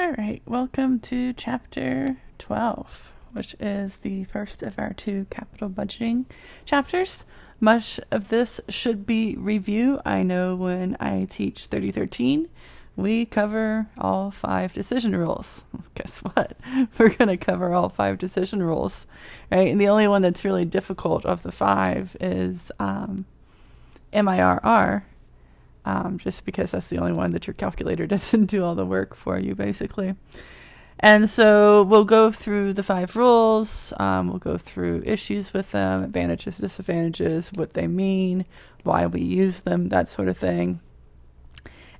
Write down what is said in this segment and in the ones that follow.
All right, welcome to chapter 12, which is the first of our two capital budgeting chapters. Much of this should be review. I know when I teach 3013, we cover all 5 decision rules. Guess what? We're going to cover all 5 decision rules, right? And the only one that's really difficult of the 5 is MIRR. Just because that's the only one that your calculator doesn't do all the work for you, basically. And so we'll go through the 5 rules. We'll go through issues with them, advantages, disadvantages, what they mean, why we use them, that sort of thing.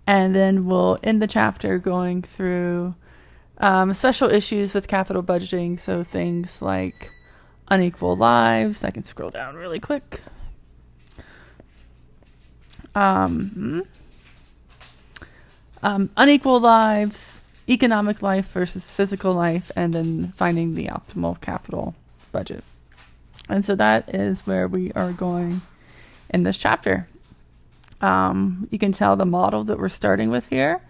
And then we'll end the chapter going through special issues with capital budgeting. So things like unequal lives. I can scroll down really quick. Unequal lives, economic life versus physical life, and then finding the optimal capital budget. And so that is where we are going in this chapter. You can tell the model that we're starting with here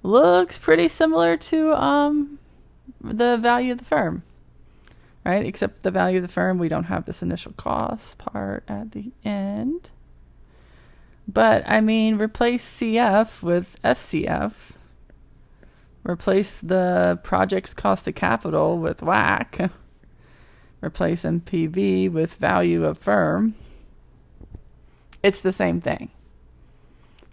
looks pretty similar to the value of the firm, right? Except the value of the firm, we don't have this initial cost part at the end. But, I mean, replace CF with FCF. Replace the project's cost of capital with WACC. Replace NPV with value of firm. It's the same thing,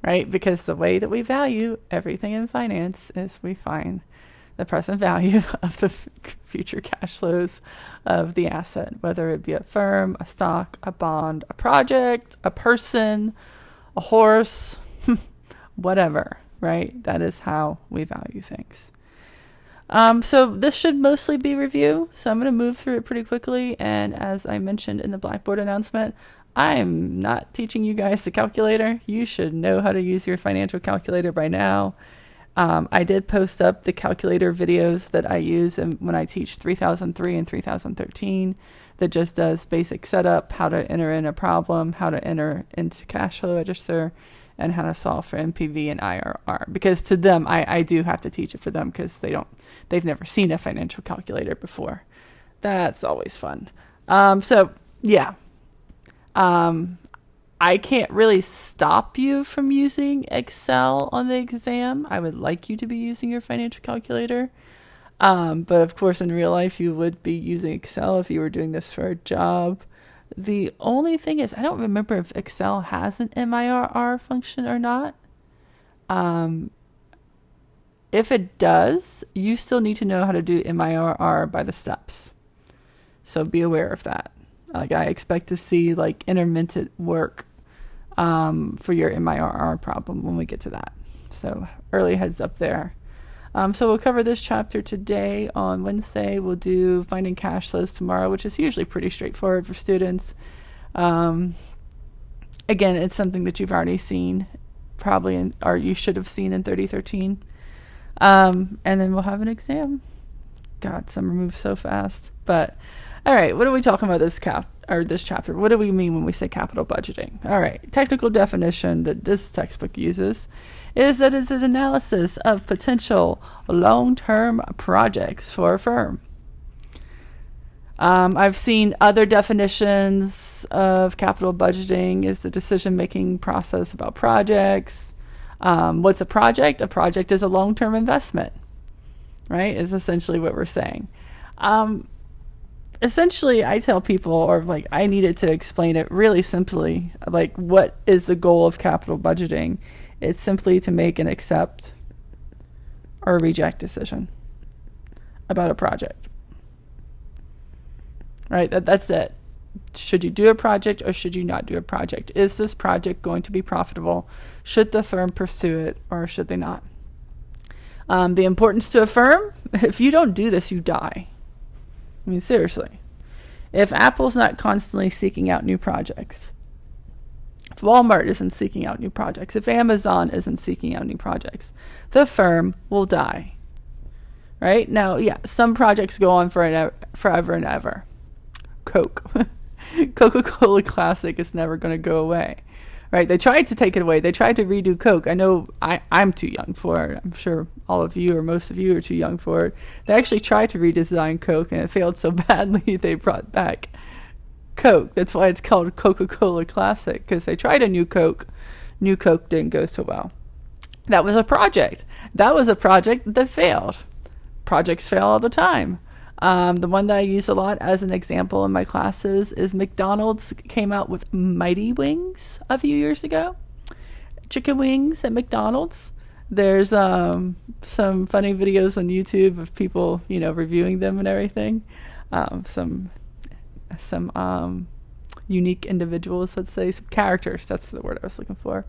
right? Because the way that we value everything in finance is we find the present value of the future cash flows of the asset, whether it be a firm, a stock, a bond, a project, a person, a horse, whatever, right? That is how we value things. So this should mostly be review. So I'm going to move through it pretty quickly. And as I mentioned in the Blackboard announcement, I'm not teaching you guys the calculator. You should know how to use your financial calculator by now. I did post up the calculator videos that I use when I teach 3003 and 3013. That just does basic setup, how to enter in a problem, how to enter into cash flow register, and how to solve for NPV and IRR. Because to them, I do have to teach it for them because they've never seen a financial calculator before. That's always fun. So yeah, I can't really stop you from using Excel on the exam. I would like you to be using your financial calculator. But of course, in real life, you would be using Excel if you were doing this for a job. The only thing is, I don't remember if Excel has an MIRR function or not. If it does, you still need to know how to do MIRR by the steps. So be aware of that. Like, I expect to see like intermittent work for your MIRR problem when we get to that. So early heads up there. So we'll cover this chapter today. On Wednesday, we'll do finding cash flows tomorrow, which is usually pretty straightforward for students. Again, it's something that you've already seen, probably, or you should have seen in 3013. And then we'll have an exam. God, summer moves so fast. But all right, what are we talking about this chapter? What do we mean when we say capital budgeting? All right, technical definition that this textbook uses is that it's an analysis of potential long-term projects for a firm. I've seen other definitions of capital budgeting is the decision-making process about projects. What's a project? A project is a long-term investment, right? Is essentially what we're saying. Essentially, I tell people, or like I needed to explain it really simply, like what is the goal of capital budgeting? It's simply to make an accept or reject decision about a project. Right? That's it. Should you do a project or should you not do a project? Is this project going to be profitable? Should the firm pursue it or should they not? The importance to a firm, if you don't do this, you die. I mean, seriously. If Apple's not constantly seeking out new projects, if Walmart isn't seeking out new projects, if Amazon isn't seeking out new projects, the firm will die. Right? Now, yeah, some projects go on forever and ever. Coca-Cola Classic is never going to go away. right? They tried to take it away. They tried to redo Coke. I know I'm too young for it. I'm sure all of you or most of you are too young for it. They actually tried to redesign Coke, and it failed so badly they brought back Coke. That's why it's called Coca-Cola Classic, because they tried a new Coke. New Coke didn't go so well. That was a project. That was a project that failed. Projects fail all the time. The one that I use a lot as an example in my classes is McDonald's came out with Mighty Wings a few years ago. Chicken wings at McDonald's. There's some funny videos on YouTube of people, reviewing them and everything. Some unique individuals, let's say, some characters. That's the word I was looking for.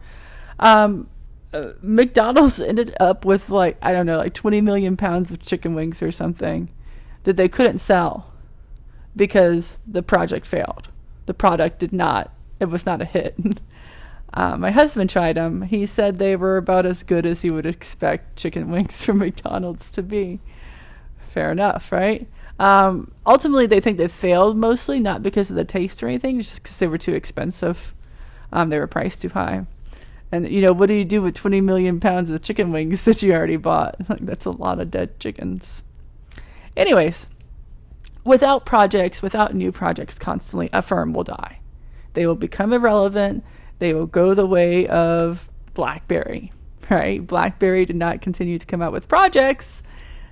McDonald's ended up with 20 million pounds of chicken wings or something that they couldn't sell because the project failed. The product it was not a hit. My husband tried them. He said they were about as good as you would expect chicken wings from McDonald's to be. Fair enough, right? Ultimately, they think they failed mostly not because of the taste or anything, just because they were too expensive. They were priced too high. And, what do you do with 20 million pounds of chicken wings that you already bought? That's a lot of dead chickens. Anyways, without new projects constantly, a firm will die. They will become irrelevant. They will go the way of BlackBerry, right? BlackBerry did not continue to come out with projects.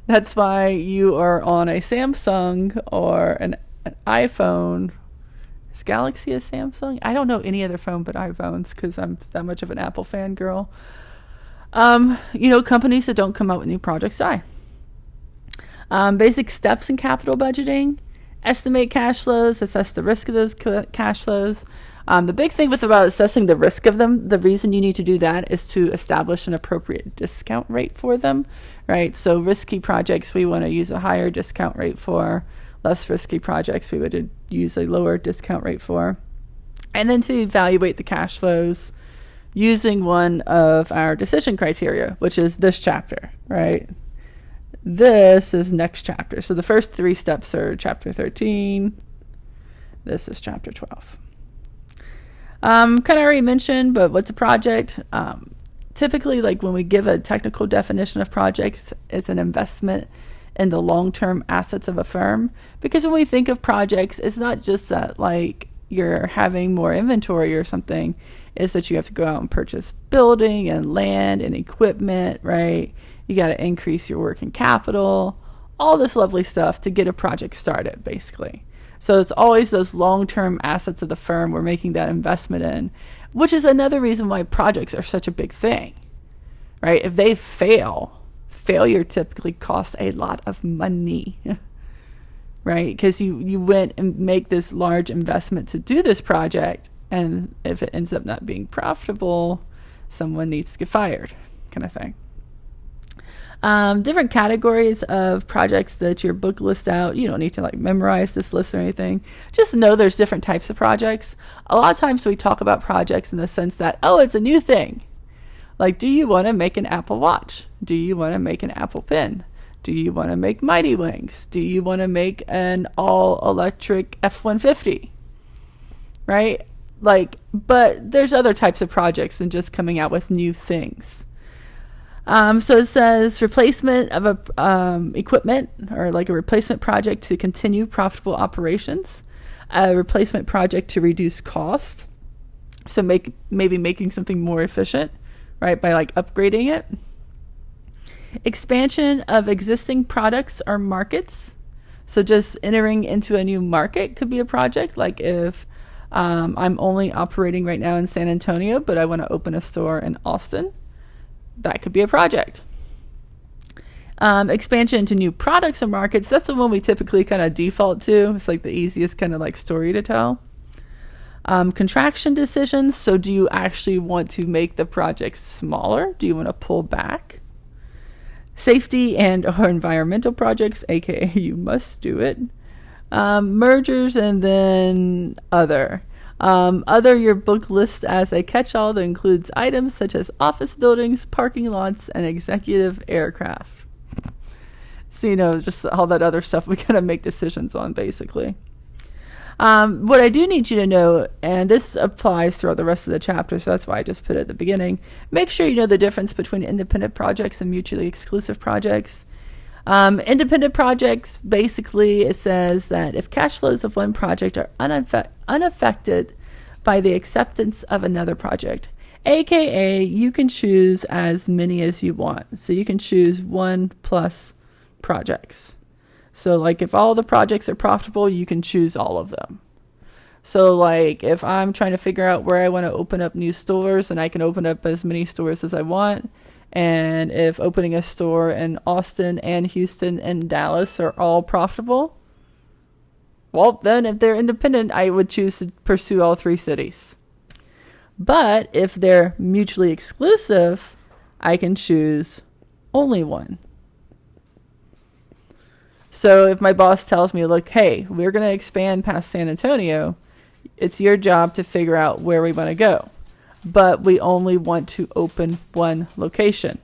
That's why you are on a Samsung or an iPhone. Is Galaxy a Samsung? I don't know any other phone but iPhones because I'm that much of an Apple fangirl. Companies that don't come out with new projects die. Basic steps in capital budgeting: estimate cash flows, assess the risk of those cash flows. The big thing about assessing the risk of them, the reason you need to do that is to establish an appropriate discount rate for them, right? So risky projects, we want to use a higher discount rate for. Less risky projects, we would use a lower discount rate for. And then to evaluate the cash flows using one of our decision criteria, which is this chapter, right? This is next chapter. So the first 3 steps are chapter 13. This is chapter 12. Kind of already mentioned, but what's a project? Typically, when we give a technical definition of projects, it's an investment in the long-term assets of a firm. Because when we think of projects, it's not just that you're having more inventory or something. It's that you have to go out and purchase building and land and equipment, right? You got to increase your working capital, all this lovely stuff to get a project started, basically. So it's always those long-term assets of the firm we're making that investment in, which is another reason why projects are such a big thing, right? If they failure typically costs a lot of money, right? Because you went and make this large investment to do this project, and if it ends up not being profitable, someone needs to get fired, kind of thing. Different categories of projects that your book lists out. You don't need to memorize this list or anything. Just know there's different types of projects. A lot of times we talk about projects in the sense that, it's a new thing. Do you want to make an Apple Watch? Do you want to make an Apple Pen? Do you want to make Mighty Wings? Do you want to make an all-electric F-150? Right? But there's other types of projects than just coming out with new things. So it says replacement of equipment, or a replacement project to continue profitable operations, a replacement project to reduce cost, so maybe making something more efficient, right, by upgrading it. Expansion of existing products or markets, so just entering into a new market could be a project. If I'm only operating right now in San Antonio, but I want to open a store in Austin, that could be a project. Expansion into new products or markets, that's the one we typically kind of default to. It's the easiest kind of story to tell. Contraction decisions, so do you actually want to make the project smaller? Do you want to pull back? Safety and or environmental projects, aka you must do it. Mergers, and then other. Other, your book lists as a catch-all that includes items such as office buildings, parking lots, and executive aircraft. So, just all that other stuff we gotta make decisions on, basically. What I do need you to know, and this applies throughout the rest of the chapter, so that's why I just put it at the beginning, make sure you know the difference between independent projects and mutually exclusive projects. Independent projects, basically, it says that if cash flows of one project are unaffected by the acceptance of another project, aka you can choose as many as you want. So you can choose 1+ projects. So like if all the projects are profitable, you can choose all of them. So like if I'm trying to figure out where I want to open up new stores, and I can open up as many stores as I want. And if opening a store in Austin and Houston and Dallas are all profitable, well, then if they're independent, I would choose to pursue all 3 cities. But if they're mutually exclusive, I can choose only one. So if my boss tells me, look, hey, we're going to expand past San Antonio, it's your job to figure out where we want to go. But we only want to open one location.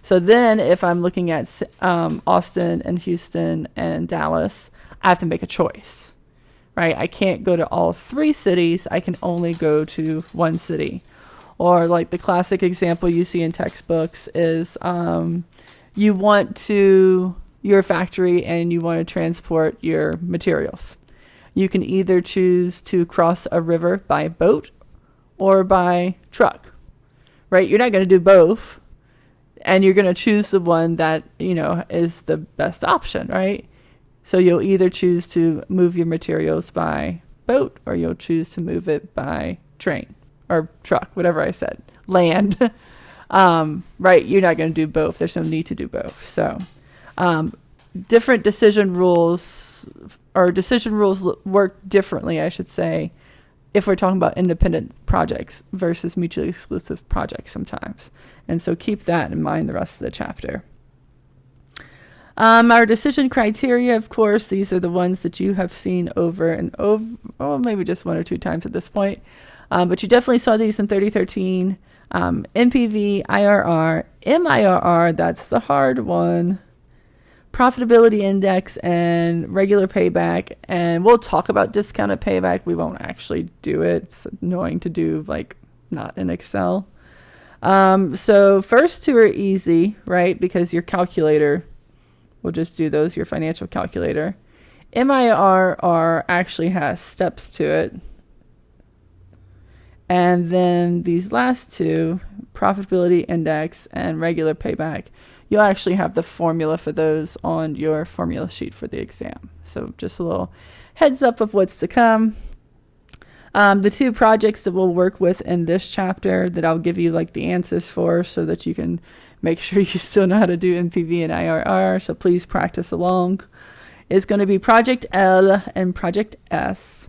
So then if I'm looking at Austin and Houston and Dallas, I have to make a choice, right? I can't go to all 3 cities. I can only go to one city. Or like the classic example you see in textbooks is you want to your factory and you want to transport your materials. You can either choose to cross a river by boat or by truck, right? You're not going to do both, and you're going to choose the one that, is the best option, right? So you'll either choose to move your materials by boat, or you'll choose to move it by train or truck, whatever I said, land, right? You're not going to do both. There's no need to do both. So different decision rules work differently, I should say, if we're talking about independent projects versus mutually exclusive projects sometimes. And so keep that in mind the rest of the chapter. Our decision criteria, of course, these are the ones that you have seen over and over, maybe just 1 or 2 times at this point. But you definitely saw these in 3013. NPV, IRR, MIRR, that's the hard one. Profitability index and regular payback. And we'll talk about discounted payback. We won't actually do it. It's annoying to do, not in Excel. So first 2 are easy, right? Because your calculator will just do those, your financial calculator. MIRR actually has steps to it. And then these last 2, profitability index and regular payback, you'll actually have the formula for those on your formula sheet for the exam. So just a little heads up of what's to come. The 2 projects that we'll work with in this chapter that I'll give you the answers for so that you can make sure you still know how to do NPV and IRR. So please practice along. Is going to be Project L and Project S.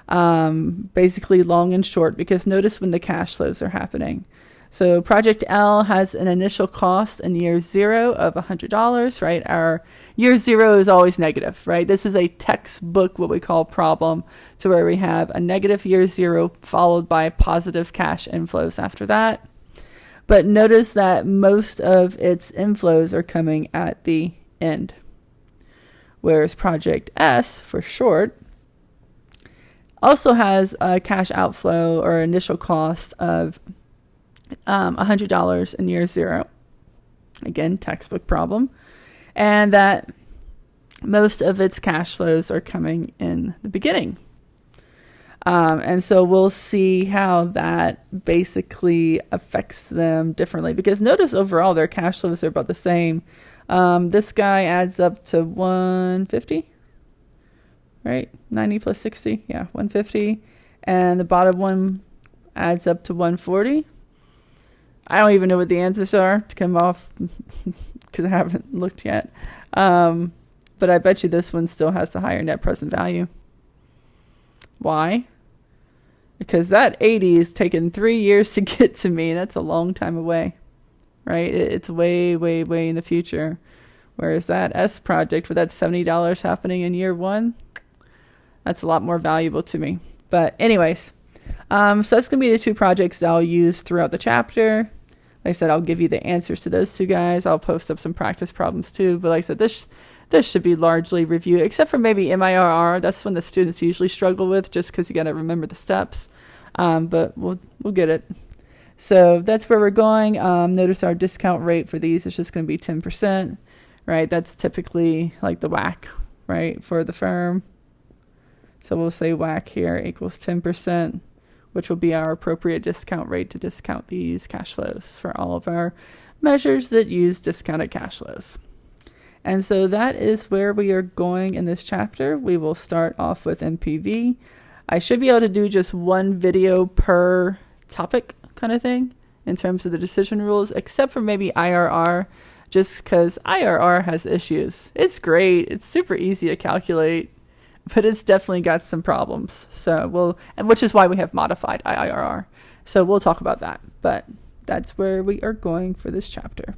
Basically long and short, because notice when the cash flows are happening. So Project L has an initial cost in year 0 of $100, right? Our year 0 is always negative, right? This is a textbook, what we call problem, to where we have a negative year 0 followed by positive cash inflows after that. But notice that most of its inflows are coming at the end. Whereas Project S, for short, also has a cash outflow or initial cost of $100 in year 0. Again, textbook problem. And that most of its cash flows are coming in the beginning. And so we'll see how that basically affects them differently. Because notice overall their cash flows are about the same. This guy adds up to 150, right? 90 plus 60, yeah, 150. And the bottom one adds up to 140. I don't even know what the answers are to come off because I haven't looked yet. But I bet you this one still has the higher net present value. Why? Because that 80 is taking 3 years to get to me. That's a long time away, right? It's way, way, way in the future. Whereas that S project with that $70 happening in year 1, that's a lot more valuable to me. But anyways, so that's going to be the 2 projects that I'll use throughout the chapter. Like I said, I'll give you the answers to those 2 guys. I'll post up some practice problems too. But like I said, this should be largely reviewed, except for maybe MIRR. That's when the students usually struggle with, just because you got to remember the steps. But we'll get it. So that's where we're going. Notice our discount rate for these is just going to be 10%, right? That's typically like the WACC, right, for the firm. So we'll say WACC here equals 10%, which will be our appropriate discount rate to discount these cash flows for all of our measures that use discounted cash flows. And so that is where we are going in this chapter. We will start off with NPV. I should be able to do just one video per topic kind of thing in terms of the decision rules, except for maybe IRR, just because IRR has issues. It's great. It's super easy to calculate, but it's definitely got some problems. Which is why we have modified IRR. So we'll talk about that, but that's where we are going for this chapter.